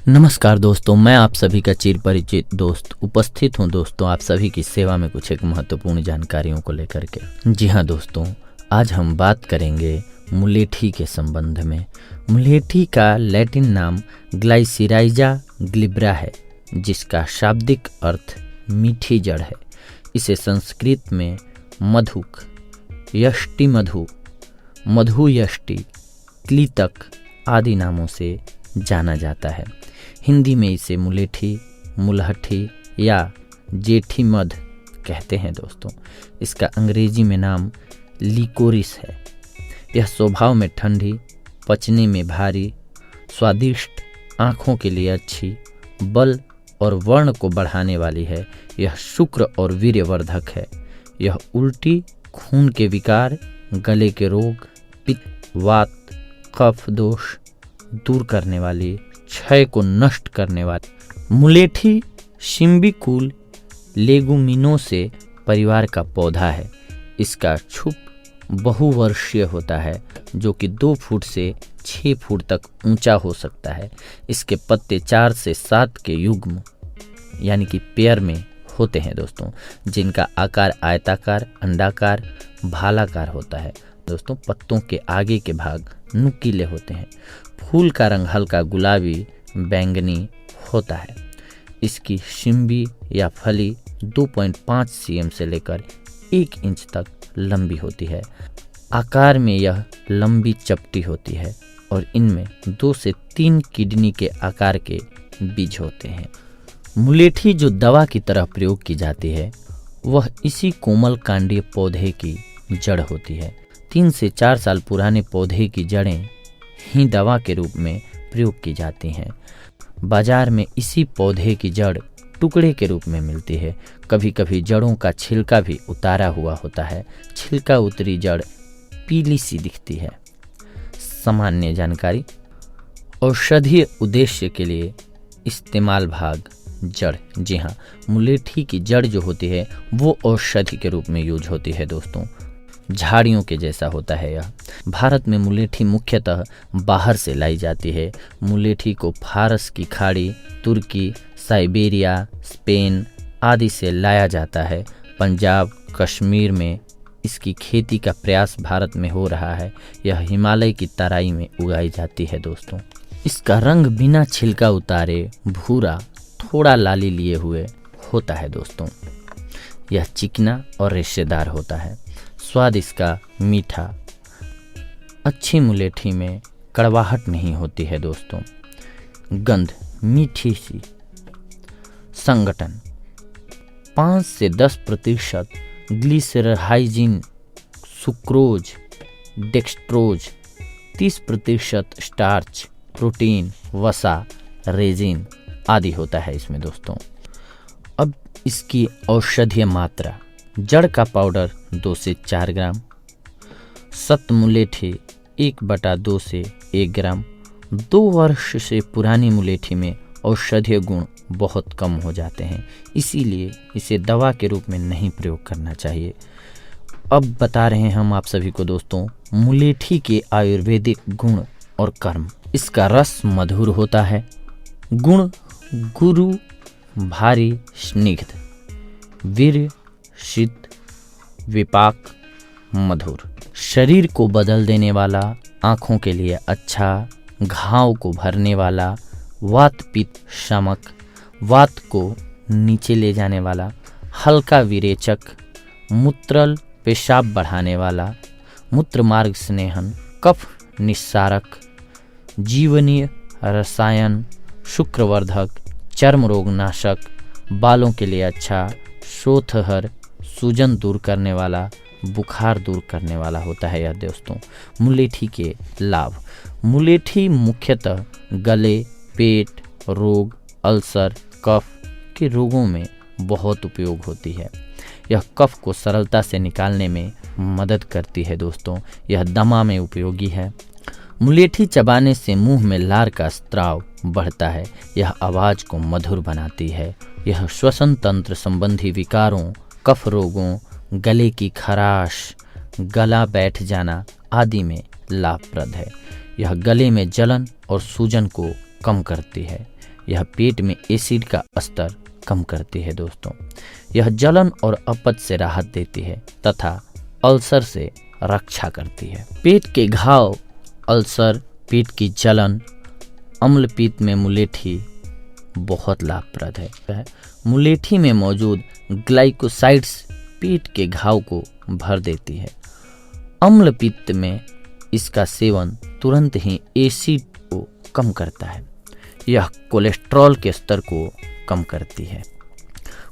नमस्कार दोस्तों, मैं आप सभी का चिर परिचित दोस्त उपस्थित हूं दोस्तों आप सभी की सेवा में कुछ एक महत्वपूर्ण जानकारियों को लेकर के। जी हाँ दोस्तों, आज हम बात करेंगे मुलेठी के संबंध में। मुलेठी का लैटिन नाम ग्लाइसिराइजा ग्लिब्रा है, जिसका शाब्दिक अर्थ मीठी जड़ है। इसे संस्कृत में मधुक, यष्टि मधु, मधु यष्टि, क्लीतक आदि नामों से जाना जाता है। हिंदी में इसे मुलेठी, मुलहठी या जेठी मध कहते हैं दोस्तों। इसका अंग्रेजी में नाम लिकोरिस है। यह स्वभाव में ठंडी, पचने में भारी, स्वादिष्ट, आँखों के लिए अच्छी, बल और वर्ण को बढ़ाने वाली है। यह शुक्र और वीर्यवर्धक है। यह उल्टी, खून के विकार, गले के रोग, पित्त, वात, कफ दोष दूर करने वाली, क्षय को नष्ट करने वाली। मुलेठी सिम्बिकुल लेगुमिनोसे परिवार का पौधा है। इसका छुप बहुवर्षीय होता है, जो कि 2 फुट से 6 फुट तक ऊंचा हो सकता है। इसके पत्ते 4 से 7 के युग्म यानी कि पेयर में होते हैं दोस्तों, जिनका आकार आयताकार, अंडाकार, भालाकार होता है। दोस्तों, पत्तों के आगे के भाग नुकीले होते हैं। फूल का रंग हल्का गुलाबी बैंगनी होता है। इसकी शिम्बी या फली 2.5 cm से लेकर 1 इंच तक लंबी होती है। आकार में यह लंबी चपटी होती है और इनमें 2 से 3 किडनी के आकार के बीज होते हैं। मुलेठी जो दवा की तरह प्रयोग की जाती है, वह इसी कोमल कांडीय पौधे की जड़ होती है। 3 से 4 साल पुराने पौधे की जड़ें ही दवा के रूप में प्रयोग की जाती हैं। बाजार में इसी पौधे की जड़ टुकड़े के रूप में मिलती है। कभी कभी जड़ों का छिलका भी उतारा हुआ होता है। छिलका उतरी जड़ पीली सी दिखती है। सामान्य जानकारी, औषधीय उद्देश्य के लिए इस्तेमाल भाग जड़। जी हाँ, मुलेठी की जड़ जो होती है वो औषधि के रूप में यूज होती है दोस्तों। झाड़ियों के जैसा होता है यह। भारत में मुलेठी मुख्यतः बाहर से लाई जाती है। मुलेठी को फारस की खाड़ी, तुर्की, साइबेरिया, स्पेन आदि से लाया जाता है। पंजाब, कश्मीर में इसकी खेती का प्रयास भारत में हो रहा है। यह हिमालय की तराई में उगाई जाती है दोस्तों। इसका रंग बिना छिलका उतारे भूरा, थोड़ा लाली लिए हुए होता है दोस्तों। यह चिकना और रेशेदार होता है। स्वाद इसका मीठा। अच्छी मुलेठी में कड़वाहट नहीं होती है दोस्तों। गंध मीठी सी। संगठन 5 से 10% ग्लिसरहाइजिन, सुक्रोज, डेक्सट्रोज, 30% स्टार्च, प्रोटीन, वसा, रेजिन आदि होता है इसमें दोस्तों। अब इसकी औषधीय मात्रा, जड़ का पाउडर 2 से 4 ग्राम, सत मुलेठी 1/2 से 1 ग्राम। 2 वर्ष से पुरानी मुलेठी में औषधीय गुण बहुत कम हो जाते हैं, इसीलिए इसे दवा के रूप में नहीं प्रयोग करना चाहिए। अब बता रहे हैं हम आप सभी को दोस्तों मुलेठी के आयुर्वेदिक गुण और कर्म। इसका रस मधुर होता है। गुण गुरु, भारी, स्निग्ध, वीर्य, शीत, विपाक, मधुर, शरीर को बदल देने वाला, आँखों के लिए अच्छा, घाव को भरने वाला, वात पित्त शमक, वात को नीचे ले जाने वाला, हल्का विरेचक, मूत्रल पेशाब बढ़ाने वाला, मूत्र मार्ग स्नेहन, कफ निस्सारक, जीवनीय रसायन, शुक्रवर्धक, चर्म रोग नाशक, बालों के लिए अच्छा, शोथहर, सूजन दूर करने वाला, बुखार दूर करने वाला होता है यह दोस्तों। मुलेठी के लाभ। मुलेठी मुख्यतः गले, पेट रोग, अल्सर, कफ के रोगों में बहुत उपयोग होती है। यह कफ को सरलता से निकालने में मदद करती है दोस्तों। यह दमा में उपयोगी है। मुलेठी चबाने से मुंह में लार का स्त्राव बढ़ता है। यह आवाज़ को मधुर बनाती है। यह श्वसन तंत्र संबंधी विकारों, कफ रोगों, गले की खराश, गला बैठ जाना आदि में लाभप्रद है। यह गले में जलन और सूजन को कम करती है। यह पेट में एसिड का स्तर कम करती है दोस्तों। यह जलन और अपच से राहत देती है तथा अल्सर से रक्षा करती है। पेट के घाव, अल्सर, पेट की जलन, अम्लपित्त में मुलेठी बहुत लाभप्रद है। मुलेठी में मौजूद ग्लाइकोसाइड्स पेट के घाव को भर देती है। अम्लपित्त में इसका सेवन तुरंत ही एसिड को कम करता है। यह कोलेस्ट्रॉल के स्तर को कम करती है।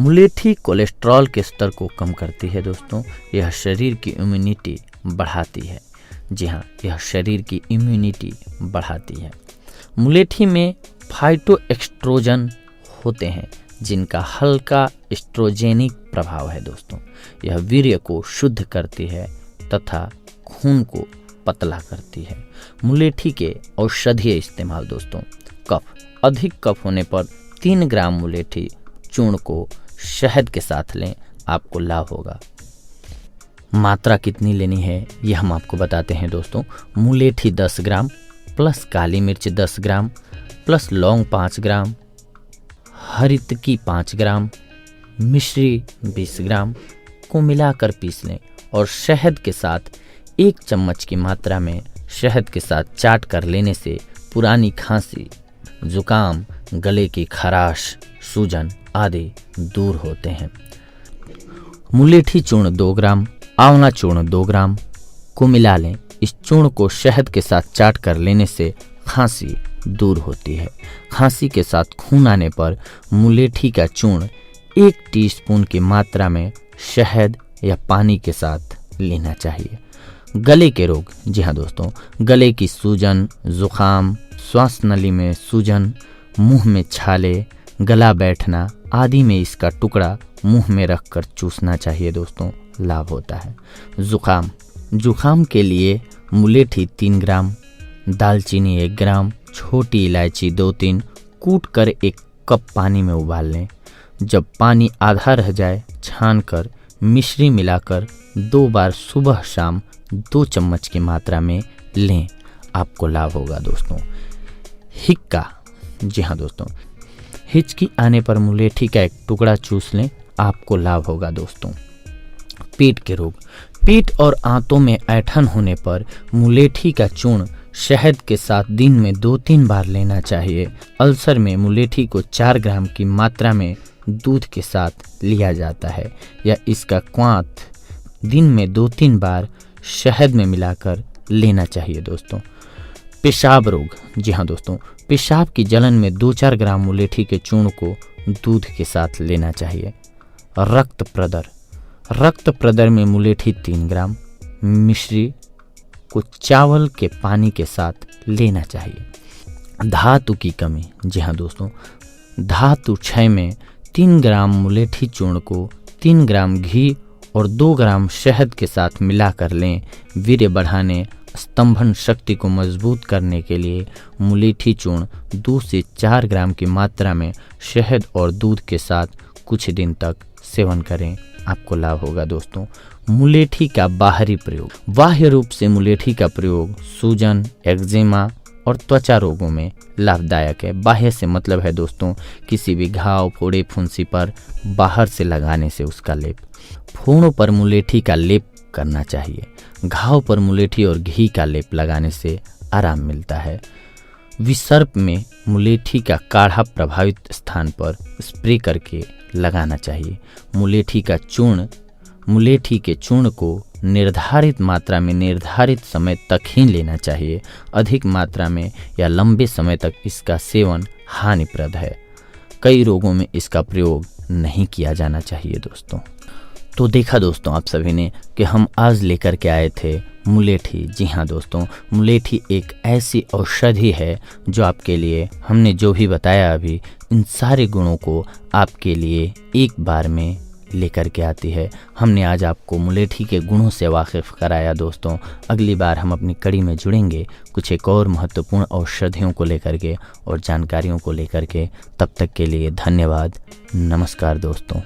मुलेठी कोलेस्ट्रॉल के स्तर को कम करती है दोस्तों। यह शरीर की इम्यूनिटी बढ़ाती है। जी हाँ, यह शरीर की इम्यूनिटी बढ़ाती है। मुलेठी में फाइटोएस्ट्रोजन होते हैं जिनका हल्का एस्ट्रोजेनिक प्रभाव है दोस्तों। यह वीर्य को शुद्ध करती है तथा खून को पतला करती है। मुलेठी के औषधीय इस्तेमाल दोस्तों। कफ, अधिक कफ होने पर 3 ग्राम मुलेठी चूर्ण को शहद के साथ लें, आपको लाभ होगा। मात्रा कितनी लेनी है यह हम आपको बताते हैं दोस्तों। मुलेठी 10 ग्राम प्लस काली मिर्च 10 ग्राम प्लस लौंग 5 ग्राम, हरितकी 5 ग्राम, मिश्री 20 ग्राम को मिलाकर पीस लें और शहद के साथ 1 चम्मच की मात्रा में शहद के साथ चाट कर लेने से पुरानी खांसी, जुकाम, गले की खराश, सूजन आदि दूर होते हैं। मुलेठी चूर्ण 2 ग्राम, आंवला चूर्ण 2 ग्राम को मिला लें। इस चूर्ण को शहद के साथ चाट कर लेने से खांसी दूर होती है। खांसी के साथ खून आने पर मुलेठी का चूर्ण 1 टीस्पून की मात्रा में शहद या पानी के साथ लेना चाहिए। गले के रोग, जी हाँ दोस्तों, गले की सूजन, जुकाम, श्वास नली में सूजन, मुंह में छाले, गला बैठना आदि में इसका टुकड़ा मुंह में रखकर चूसना चाहिए दोस्तों, लाभ होता है। जुकाम के लिए मुलेठी 3 ग्राम, दालचीनी 1 ग्राम, छोटी इलायची 2-3 कूट कर 1 कप पानी में उबाल लें। जब पानी आधा रह जाए छानकर मिश्री मिलाकर 2 बार सुबह शाम 2 चम्मच की मात्रा में लें, आपको लाभ होगा दोस्तों। हिक्का, जी हाँ दोस्तों, हिचकी आने पर मुलेठी का 1 टुकड़ा चूस लें, आपको लाभ होगा दोस्तों। पेट के रोग, पेट और आंतों में ऐंठन होने पर मुलेठी का चूर्ण शहद के साथ दिन में 2-3 बार लेना चाहिए। अल्सर में मुलेठी को 4 ग्राम की मात्रा में दूध के साथ लिया जाता है या इसका क्वाथ दिन में 2-3 बार शहद में मिलाकर लेना चाहिए दोस्तों। पेशाब रोग, जी हाँ दोस्तों, पेशाब की जलन में 2-4 ग्राम मुलेठी के चूर्ण को दूध के साथ लेना चाहिए। रक्त प्रदर में मुलेठी 3 ग्राम, मिश्री को चावल के पानी के साथ लेना चाहिए। धातु की कमी, जी हाँ दोस्तों, धातु क्षय में 3 ग्राम मुलेठी चूर्ण को 3 ग्राम घी और 2 ग्राम शहद के साथ मिलाकर लें। वीर्य बढ़ाने, स्तंभन शक्ति को मजबूत करने के लिए मुलेठी चूर्ण 2 से 4 ग्राम की मात्रा में शहद और दूध के साथ कुछ दिन तक सेवन करें, आपको लाभ होगा दोस्तों। मुलेठी का बाहरी प्रयोग, बाह्य रूप से मुलेठी का प्रयोग सूजन, एक्जिमा और त्वचा रोगों में लाभदायक है। बाह्य से मतलब है दोस्तों किसी भी घाव, फोड़े, फुंसी पर बाहर से लगाने से उसका लेप। फोड़ों पर मुलेठी का लेप करना चाहिए। घाव पर मुलेठी और घी का लेप लगाने से आराम मिलता है। विसर्प में मुलेठी का काढ़ा प्रभावित स्थान पर स्प्रे करके लगाना चाहिए। मुलेठी के चूर्ण को निर्धारित मात्रा में निर्धारित समय तक ही लेना चाहिए। अधिक मात्रा में या लंबे समय तक इसका सेवन हानिप्रद है। कई रोगों में इसका प्रयोग नहीं किया जाना चाहिए दोस्तों। तो देखा दोस्तों आप सभी ने कि हम आज लेकर के आए थे मुलेठी। जी हाँ दोस्तों, मुलेठी एक ऐसी औषधि है जो आपके लिए, हमने जो भी बताया अभी, इन सारे गुणों को आपके लिए एक बार में लेकर के आती है। हमने आज आपको मुलेठी के गुणों से वाकिफ कराया दोस्तों। अगली बार हम अपनी कड़ी में जुड़ेंगे कुछ एक और महत्वपूर्ण औषधियों को लेकर के और जानकारियों को लेकर के। तब तक के लिए धन्यवाद। नमस्कार दोस्तों।